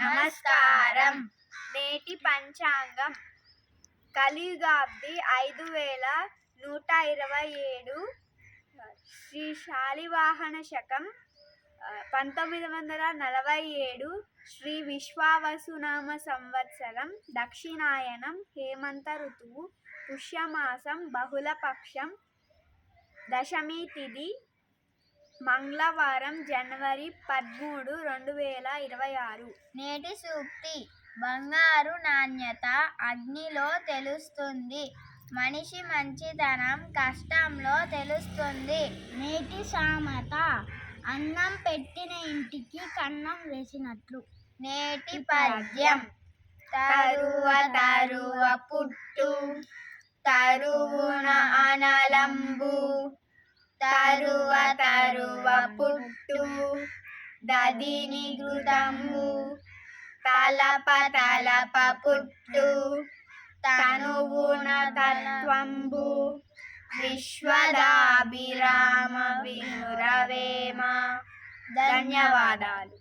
నమస్కారం. నేటి పంచాంగం కలియుగాబ్ది 5127, శ్రీ శాలివాహన శకం 1947, శ్రీ విశ్వావసునామ సంవత్సరం, దక్షిణాయనం, హేమంత ఋతువు, పుష్యమాసం, బహుళపక్షం, దశమి తిథి, మంగళవారం, జనవరి 13, 2026. నేటి సూక్తి: బంగారు నాణ్యత అగ్నిలో తెలుస్తుంది, మనిషి మంచితనం కష్టంలో తెలుస్తుంది. నేటి సామెత: అన్నం పెట్టిన ఇంటికి కన్నం వేసినట్లు. నేటి పద్యం: తరువ తరువ పుట్టు, తరువున అనలంబు, తరువ తరువ పుట్టు, దదిని ఘృతము, తలప తలప పుట్టు, తనువున తత్వంబు, విశ్వదాభిరామ వినురవేమ. ధన్యవాదాలు.